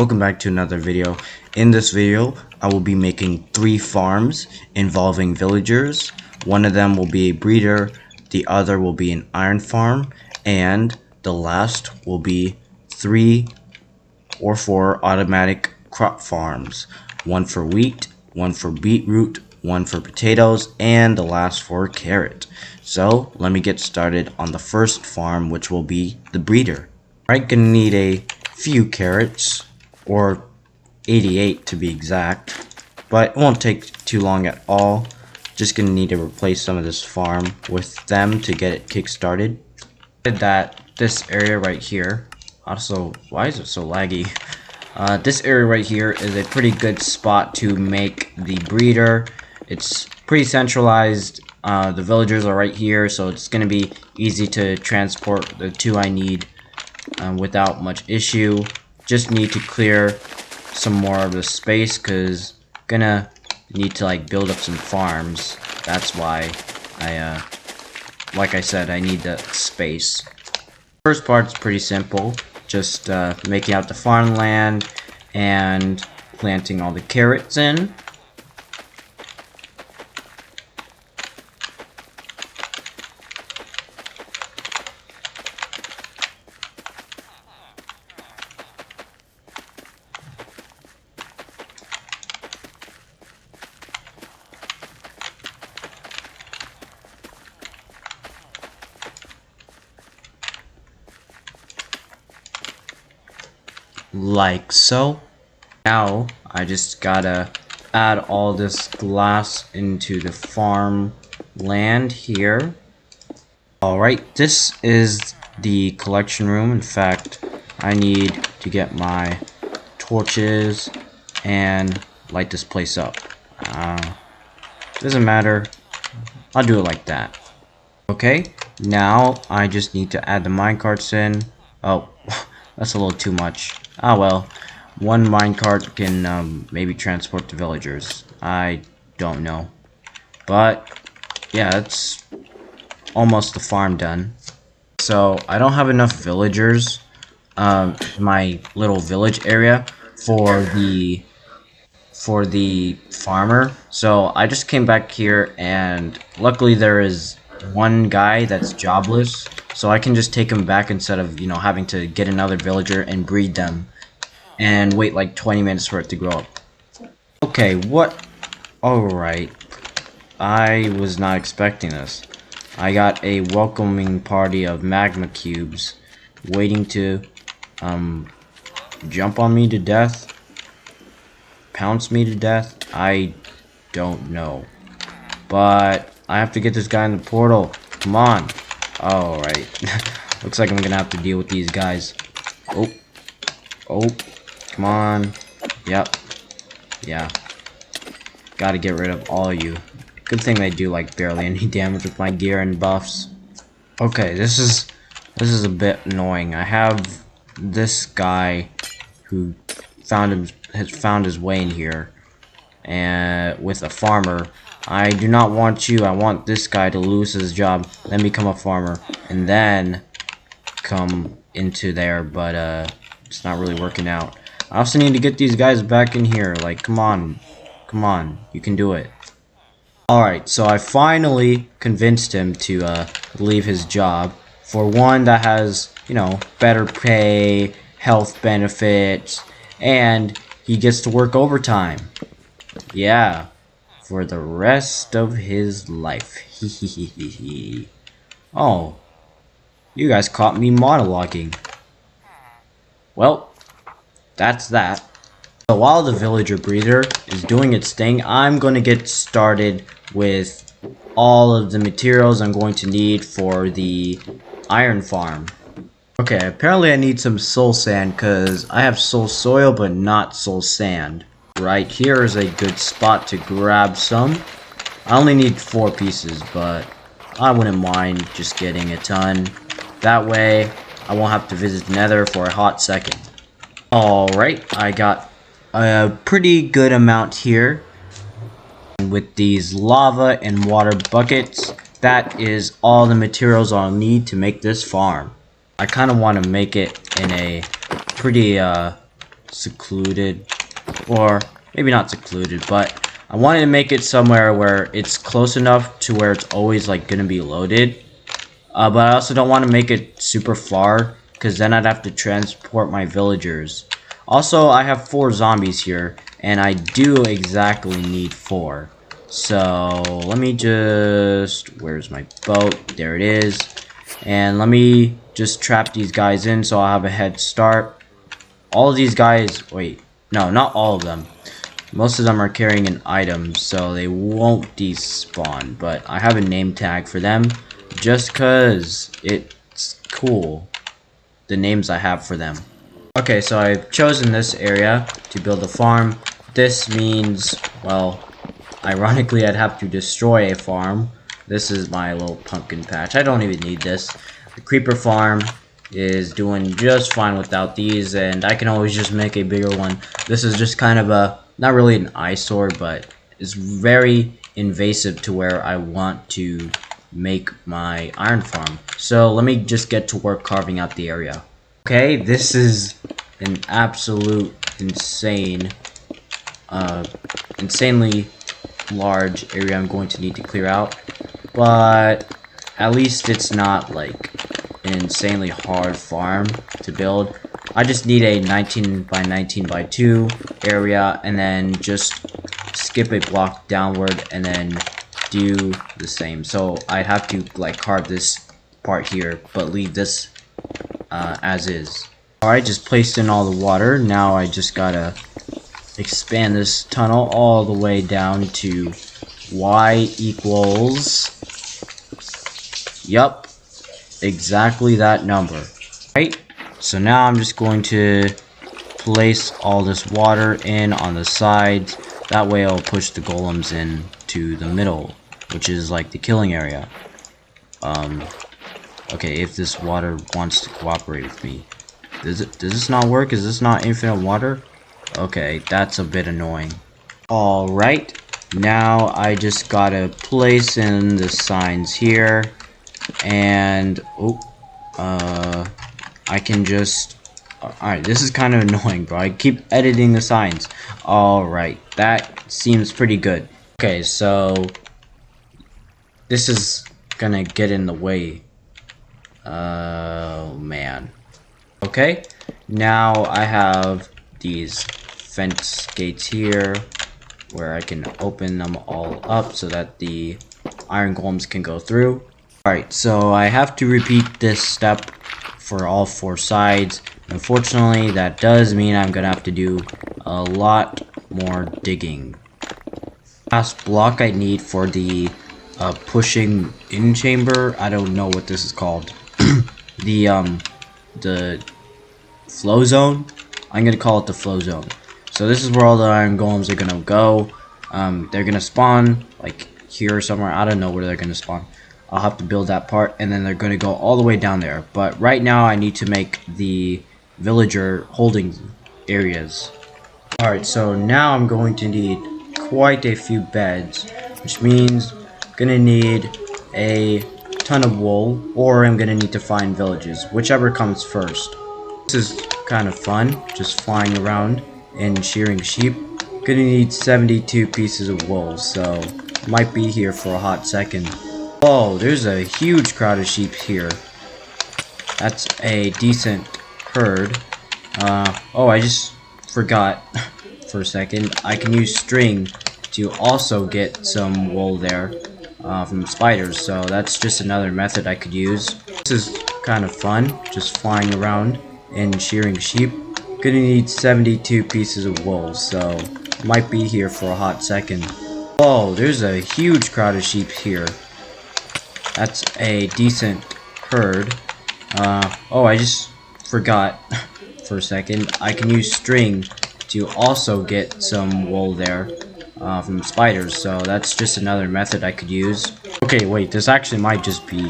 Welcome back to another video. In this video, I will be making 3 farms involving villagers. One of them will be a breeder, the other will be an iron farm, and the last will be 3 or 4 automatic crop farms. One for wheat, one for beetroot, one for potatoes, and the last for carrot. So, let me get started on the first farm, which will be the breeder. Alright, gonna need a few carrots, or 88 to be exact, but it won't take too long at all. Just gonna need to replace some of this farm with them to get it kick-started. That this area right here, also, why is it so laggy? This area right here is a pretty good spot to make the breeder. It's pretty centralized. The villagers are right here, so it's gonna be easy to transport the 2 I need without much issue. Just need to clear some more of the space because gonna need to build up some farms. That's why I like I said, I need the space. First part's pretty simple, just making out the farmland and planting all the carrots in. Like so. Now I just gotta add all this glass into the farm land here. Alright, this is the collection room. In fact, I need to get my torches and light this place up. Doesn't matter, I'll do it like that. Okay, now I just need to add the minecarts in. Oh, that's a little too much. Ah well, 1 minecart can maybe transport the villagers. I don't know. But, yeah, it's almost the farm done. So, I don't have enough villagers in my little village area for the farmer. So, I just came back here and luckily there is 1 guy that's jobless. So I can just take him back instead of, having to get another villager and breed them and wait like 20 minutes for it to grow up. Okay, what? Alright. I was not expecting this. I got a welcoming party of magma cubes waiting to jump on me to death, pounce me to death. I don't know. But I have to get this guy in the portal. Come on. Alright. Looks like I'm gonna have to deal with these guys. Oh, come on. Yep. Yeah. Gotta get rid of all of you. Good thing they do barely any damage with my gear and buffs. Okay, this is a bit annoying. I have this guy who has found his way in here, and with a farmer. I do not want you. I want this guy to lose his job, then become a farmer, and then come into there, but it's not really working out. I also need to get these guys back in here. Come on, you can do it. Alright, so I finally convinced him to leave his job for one that has, better pay, health benefits, and he gets to work overtime. Yeah. For the rest of his life. Oh, you guys caught me monologuing. Well, that's that. So while the villager breeder is doing its thing, I'm going to get started with all of the materials I'm going to need for the iron farm. Okay, apparently I need some soul sand because I have soul soil but not soul sand. Right here is a good spot to grab some. I only need 4 pieces, but I wouldn't mind just getting a ton. That way, I won't have to visit the nether for a hot second. Alright, I got a pretty good amount here. With these lava and water buckets, that is all the materials I'll need to make this farm. I kind of want to make it in a pretty secluded, or maybe not secluded, but I wanted to make it somewhere where it's close enough to where it's always like gonna be loaded. But I also don't want to make it super far, because then I'd have to transport my villagers. Also, I have 4 zombies here, and I do exactly need 4. So, let me just... where's my boat? There it is. And let me just trap these guys in so I'll have a head start. All of these guys... wait, no, not all of them. Most of them are carrying an item, so they won't despawn. But I have a name tag for them, just cause it's cool, the names I have for them. Okay, so I've chosen this area to build a farm. This means, well, ironically I'd have to destroy a farm. This is my little pumpkin patch. I don't even need this. The creeper farm is doing just fine without these, and I can always just make a bigger one. This is just kind of a, not really an eyesore, but it's very invasive to where I want to make my iron farm. So let me just get to work carving out the area. Okay, this is an absolute insanely large area I'm going to need to clear out, but at least it's not like an insanely hard farm to build. I just need a 19 by 19 by 2 area, and then just skip a block downward and then do the same. So I'd have to like carve this part here, but leave this as is. Alright, just placed in all the water. Now I just gotta expand this tunnel all the way down to y equals, yup, exactly that number. Right, so now I'm just going to place all this water in on the sides. That way I'll push the golems in to the middle, which is like the killing area. Okay, if this water wants to cooperate with me. Does this not work? Is this not infinite water? Okay, that's a bit annoying. Alright, now I just gotta place in the signs here, and I can just... alright, this is kind of annoying, bro. I keep editing the signs. Alright, that seems pretty good. Okay, so this is gonna get in the way. Oh, man. Okay, now I have these fence gates here where I can open them all up so that the iron golems can go through. Alright, so I have to repeat this step for all 4 sides. Unfortunately, that does mean I'm gonna have to do a lot more digging. Last block I need for the pushing in chamber, I don't know what this is called. The flow zone, I'm gonna call it the flow zone. So this is where all the iron golems are gonna go. They're gonna spawn like here or somewhere. I don't know where they're gonna spawn. I'll have to build that part, and then they're gonna go all the way down there. But right now I need to make the villager holding areas. Alright, so now I'm going to need quite a few beds, which means I'm gonna need a ton of wool, or I'm gonna need to find villages, whichever comes first. This is kind of fun, just flying around and shearing sheep. Gonna need 72 pieces of wool, so might be here for a hot second. Whoa, there's a huge crowd of sheep here. That's a decent herd. Oh, I just forgot for a second. I can use string to also get some wool there from spiders, so that's just another method I could use. This is kind of fun, just flying around and shearing sheep. Gonna need 72 pieces of wool, so might be here for a hot second. Whoa, there's a huge crowd of sheep here. That's a decent herd. Oh, I just forgot for a second. I can use string to also get some wool there from spiders, so that's just another method I could use. Okay, wait, this actually might just be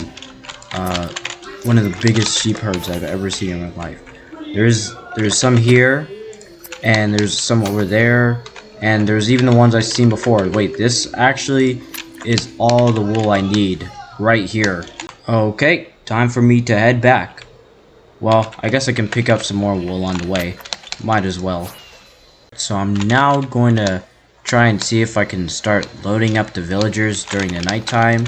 one of the biggest sheep herds I've ever seen in my life. There's some here, and there's some over there, and there's even the ones I've seen before. Wait, this actually is all the wool I need right here. Okay, time for me to head back. Well, I guess I can pick up some more wool on the way. Might as well. So I'm now going to try and see if I can start loading up the villagers during the nighttime.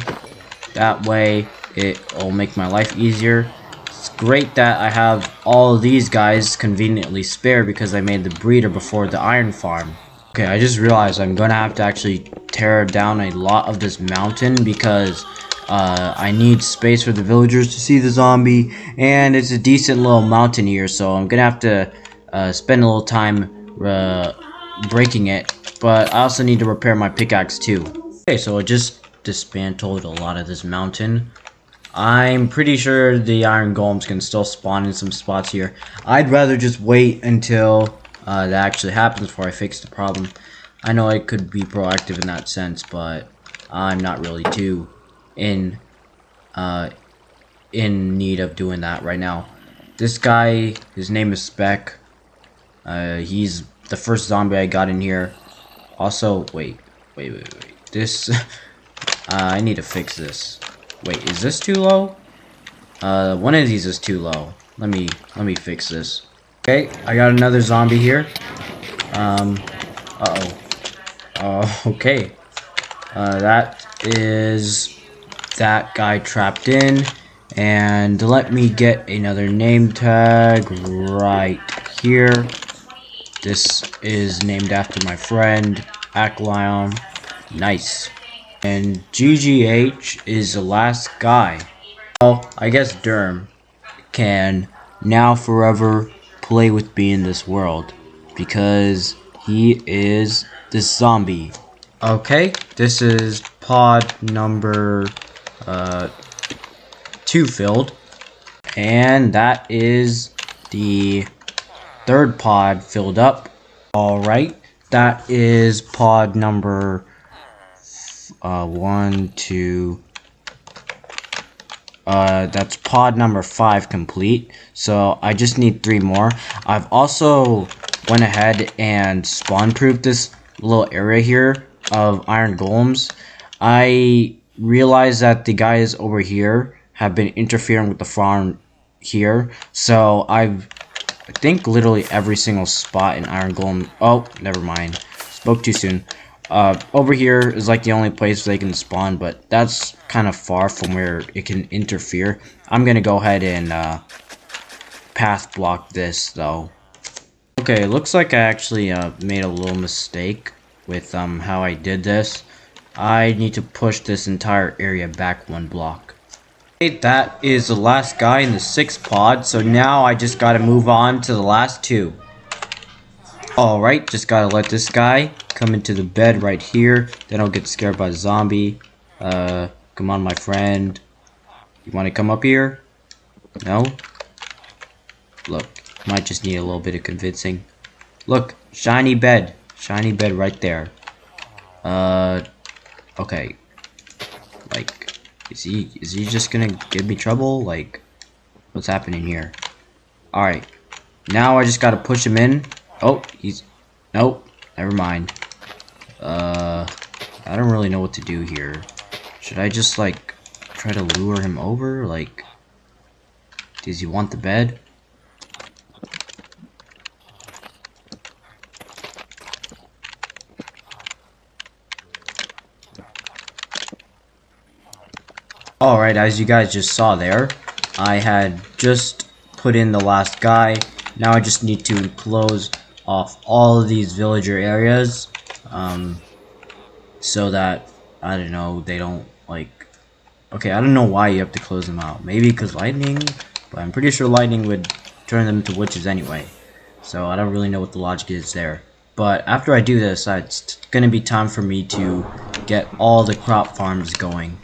That way it'll make my life easier. It's great that I have all of these guys conveniently spare because I made the breeder before the iron farm. Okay, I just realized I'm gonna have to actually tear down a lot of this mountain because I need space for the villagers to see the zombie, and it's a decent little mountain here, so I'm gonna have to spend a little time breaking it, but I also need to repair my pickaxe too. Okay, so I just dismantled a lot of this mountain. I'm pretty sure the iron golems can still spawn in some spots here. I'd rather just wait until that actually happens before I fix the problem. I know I could be proactive in that sense, but I'm not really too in need of doing that right now. This guy, his name is Spec. He's the first zombie I got in here. Also, wait. This, I need to fix this. Wait, is this too low? One of these is too low. Let me fix this. Okay, I got another zombie here. Uh-oh. Okay. That is that guy trapped in. And let me get another name tag right here. This is named after my friend, Aklion. Nice. And GGH is the last guy. Well, I guess Derm can now forever play with me in this world because he is this zombie. Okay, this is pod number 2 filled, and that is the third pod filled up. Alright, that is pod number 1, 2, that's pod number 5 complete. So I just need 3 more. I've also went ahead and spawn proofed this little area here of iron golems. I realized that the guys over here have been interfering with the farm here, so I think literally every single spot in iron golem. Oh, never mind, spoke too soon. Over here is like the only place they can spawn, but that's kind of far from where it can interfere. I'm gonna go ahead and path block this though. Okay, looks like I actually made a little mistake with how I did this. I need to push this entire area back 1 block. Okay, that is the last guy in the 6th pod, so now I just gotta move on to the last 2. Alright, just gotta let this guy come into the bed right here. Then I'll get scared by the zombie. Come on, my friend. You wanna come up here? No? Look, might just need a little bit of convincing. Look, shiny bed. Shiny bed right there. Okay. Like, is he just gonna give me trouble? Like, what's happening here? Alright. Now I just gotta push him in. Oh, nope, never mind. I don't really know what to do here. Should I just, like, try to lure him over? Like, does he want the bed? Alright, as you guys just saw there, I had just put in the last guy. Now I just need to close off all of these villager areas, so that, I don't know, they don't, like, okay, I don't know why you have to close them out. Maybe because lightning, but I'm pretty sure lightning would turn them into witches anyway. So I don't really know what the logic is there. But after I do this, it's gonna be time for me to get all the crop farms going.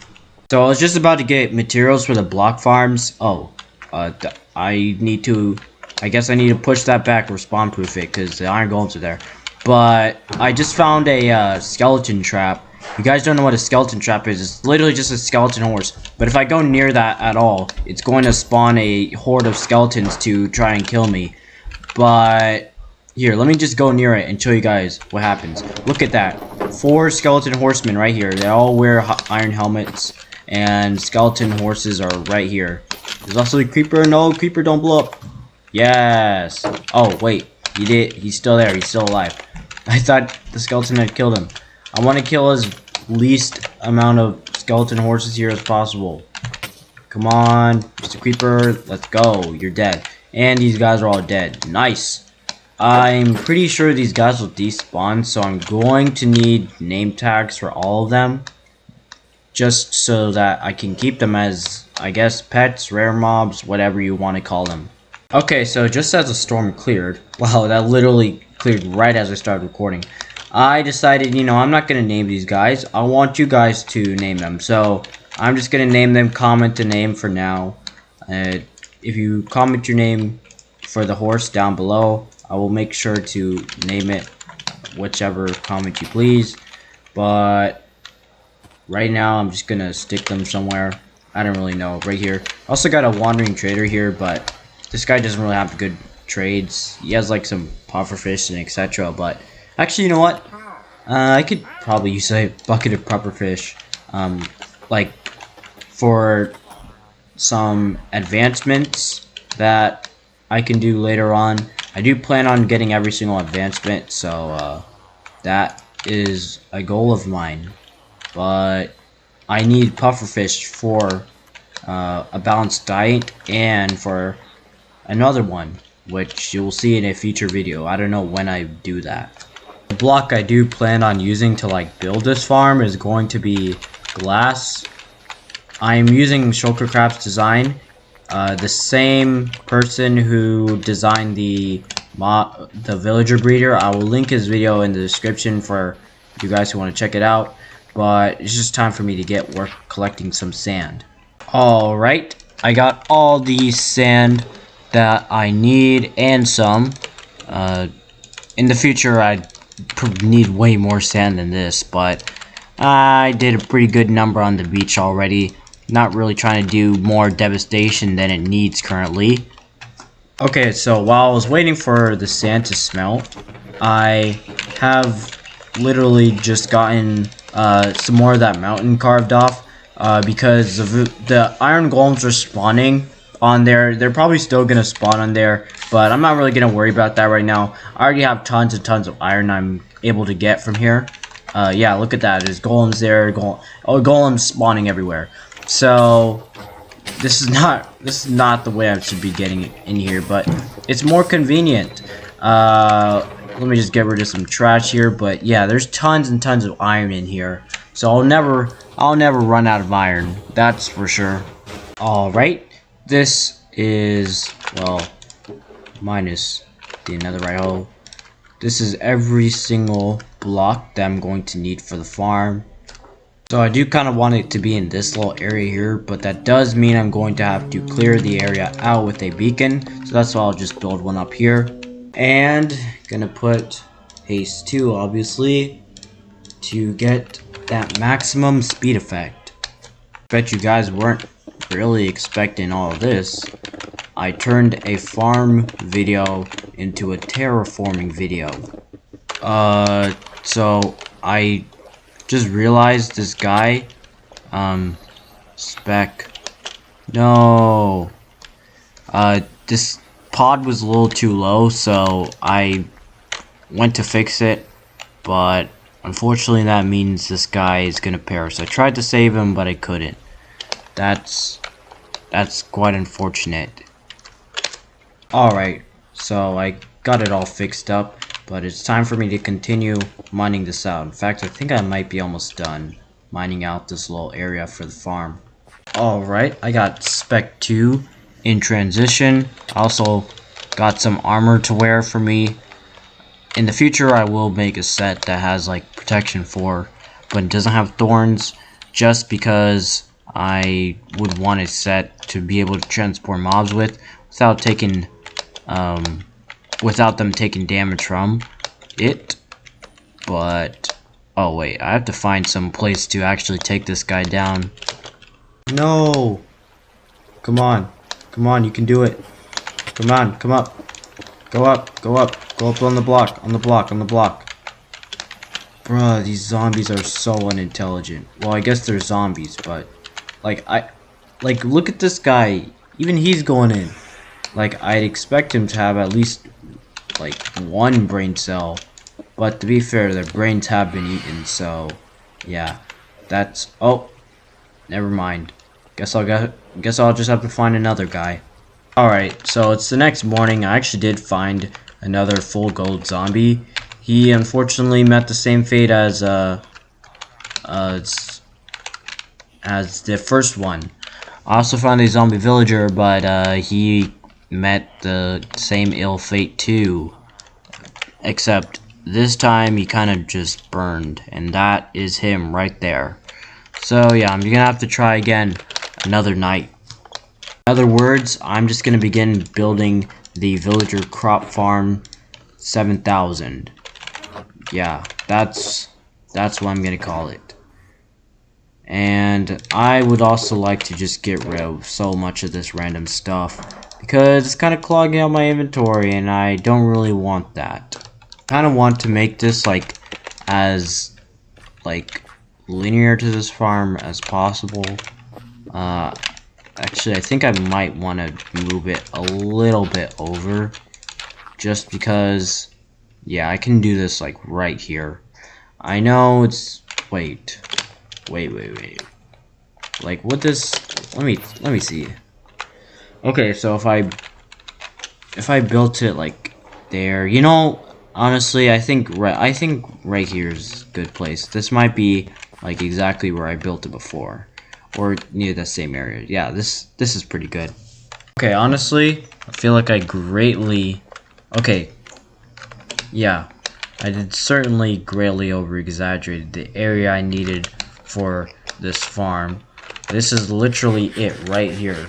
So I was just about to get materials for the block farms. Oh, I guess I need to push that back or spawn proof it because the iron golems are there. But I just found a skeleton trap. You guys don't know what a skeleton trap is. It's literally just a skeleton horse. But if I go near that at all, it's going to spawn a horde of skeletons to try and kill me. But here, let me just go near it and show you guys what happens. Look at that. 4 skeleton horsemen right here. They all wear iron helmets. And skeleton horses are right here. There's also a creeper. No, creeper, don't blow up. Yes. Oh, wait. He did. He's still there. He's still alive. I thought the skeleton had killed him. I want to kill as least amount of skeleton horses here as possible. Come on, Mr. Creeper. Let's go. You're dead. And these guys are all dead. Nice. I'm pretty sure these guys will despawn, so I'm going to need name tags for all of them. Just so that I can keep them as, I guess, pets, rare mobs, whatever you want to call them. Okay, so just as the storm cleared, wow, that literally cleared right as I started recording, I decided, you know, I'm not going to name these guys. I want you guys to name them. So I'm just going to name them, comment a name for now. If you comment your name for the horse down below, I will make sure to name it whichever comment you please. But right now, I'm just going to stick them somewhere. I don't really know. Right here. Also got a wandering trader here, but this guy doesn't really have good trades. He has like some pufferfish and etc. But actually, you know what? I could probably use a bucket of pufferfish, like for some advancements that I can do later on. I do plan on getting every single advancement, so that is a goal of mine. But I need pufferfish for a balanced diet and for another one, which you will see in a future video. I don't know when I do that. The block I do plan on using to like build this farm is going to be glass. I'm using Shulkercraft's design. The same person who designed the villager breeder. I will link his video in the description for you guys who want to check it out. But it's just time for me to get work collecting some sand. Alright, I got all the sand that I need and some. In the future, I need way more sand than this, but I did a pretty good number on the beach already. Not really trying to do more devastation than it needs currently. Okay, so while I was waiting for the sand to smelt, I have literally just gotten some more of that mountain carved off because the iron golems are spawning on there. They're probably still gonna spawn on there, but I'm not really gonna worry about that right now. I already have tons and tons of iron I'm able to get from here. Yeah, look at that. There's golems there. Golems spawning everywhere. So this is not the way I should be getting it in here, but it's more convenient. Let me just get rid of some trash here, but yeah, there's tons and tons of iron in here, so I'll never run out of iron. That's for sure. All right, this is, well, minus the netherite hole. This is every single block that I'm going to need for the farm. So I do kind of want it to be in this little area here, but that does mean I'm going to have to clear the area out with a beacon. So that's why I'll just build one up here. And gonna put haste 2, obviously, to get that maximum speed effect. Bet you guys weren't really expecting all of this. I turned a farm video into a terraforming video. So I just realized this guy, spec, no, this pod was a little too low, so I went to fix it, but unfortunately that means this guy is gonna perish. I tried to save him, but I couldn't. That's quite unfortunate. Alright, so I got it all fixed up, but it's time for me to continue mining this out. In fact, I think I might be almost done mining out this little area for the farm. Alright, I got spec 2 in transition. I also got some armor to wear for me. In the future, I will make a set that has like protection 4, but it doesn't have thorns, just because I would want a set to be able to transport mobs with without taking without them taking damage from it. But oh wait, I have to find some place to actually take this guy down. No, come on, you can do it. Come on, come up, go up on the block, on the block. Bruh, these zombies are so unintelligent. Well, I guess they're zombies, but like look at this guy, even he's going in. Like, I'd expect him to have at least like one brain cell. But to be fair, their brains have been eaten, so yeah. That's oh, never mind. Guess I'll just have to find another guy. Alright, so it's the next morning. I actually did find another full gold zombie. He unfortunately met the same fate as the first one. I also found a zombie villager, but he met the same ill fate too. Except this time he kind of just burned, and that is him right there. So yeah, I'm gonna have to try again another night. In other words, I'm just gonna begin building the villager crop farm 7000. Yeah, that's what I'm gonna call it. And I would also like to just get rid of so much of this random stuff because it's kind of clogging up my inventory, and I don't really want that. I kind of want to make this like as like linear to this farm as possible. Actually, I think I might want to move it a little bit over, just because, yeah, I can do this like right here. I know it's wait. Like what this? Let me see. Okay, so if I built it like there, you know, honestly, I think right here is a good place. This might be like exactly where I built it before, or near the same area. Yeah, this is pretty good. Okay, honestly, I feel like I greatly. Okay, yeah, I did certainly greatly over-exaggerated the area I needed for this farm. This is literally it right here.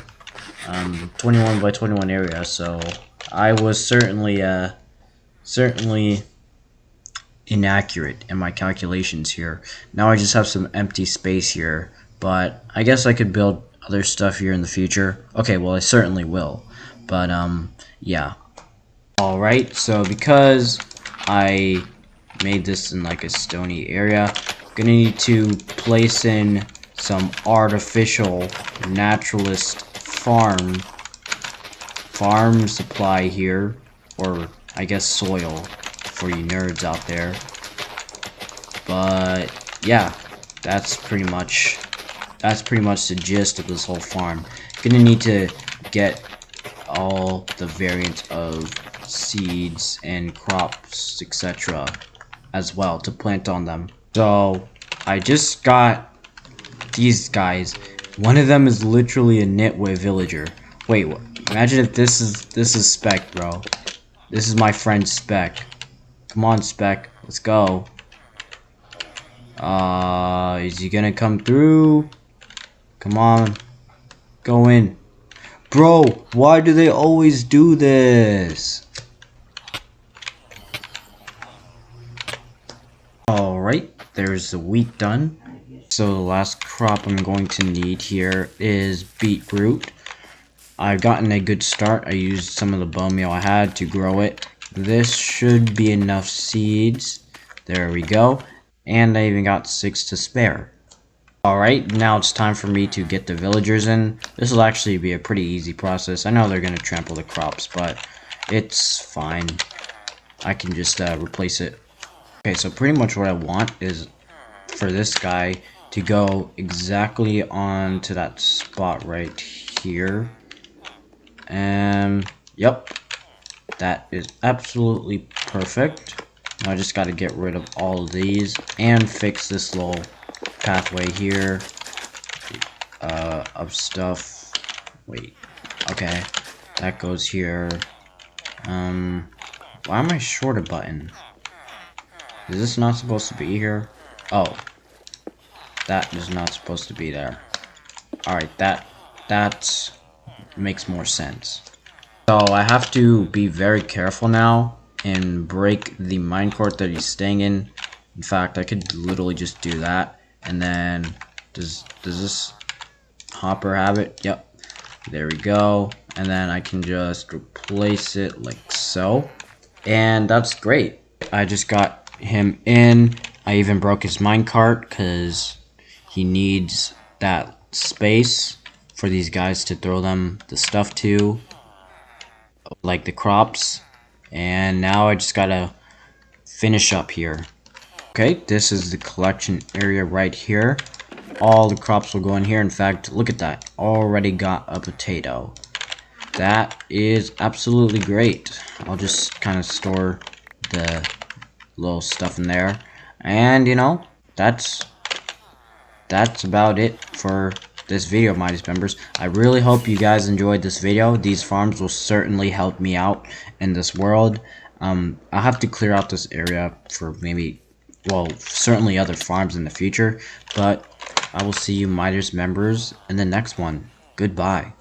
21 by 21 area, so I was certainly inaccurate in my calculations here. Now I just have some empty space here, but I guess I could build other stuff here in the future. Okay, well, I certainly will, but yeah. Alright, so because I made this in like a stony area, I'm gonna need to place in some artificial naturalist farm supply here, or I guess soil for you nerds out there. But yeah, that's pretty much the gist of this whole farm. Gonna need to get all the variants of seeds and crops, etc. as well to plant on them. So I just got these guys. One of them is literally a nitwit villager. Wait, imagine if this is Spec, bro. This is my friend Spec. Come on, Spec. Let's go. Is he gonna come through? Come on. Go in. Bro, why do they always do this? Alright, there's the wheat done. So the last crop I'm going to need here is beetroot. I've gotten a good start. I used some of the bone meal I had to grow it. This should be enough seeds. There we go. And I even got 6 to spare. Alright, now it's time for me to get the villagers in. This will actually be a pretty easy process. I know they're going to trample the crops, but it's fine. I can just replace it. Okay, so pretty much what I want is for this guy to go exactly onto that spot right here. And yep, that is absolutely perfect. Now I just got to get rid of all of these and fix this little pathway here of stuff. Wait, okay, that goes here. Why am I short a button? Is this not supposed to be here? Oh, that is not supposed to be there. Alright, that makes more sense. So I have to be very careful now and break the minecart that he's staying in. In fact, I could literally just do that. And then, does this hopper have it? Yep. There we go. And then I can just replace it like so. And that's great. I just got him in. I even broke his minecart because he needs that space for these guys to throw them the stuff to, like the crops. And now I just gotta finish up here. Okay, this is the collection area right here. All the crops will go in here. In fact, look at that. Already got a potato. That is absolutely great. I'll just kind of store the little stuff in there. And, you know, that's about it for this video, Midas members. I really hope you guys enjoyed this video. These farms will certainly help me out in this world. I'll have to clear out this area for maybe, well, certainly other farms in the future. But I will see you Midas members in the next one. Goodbye.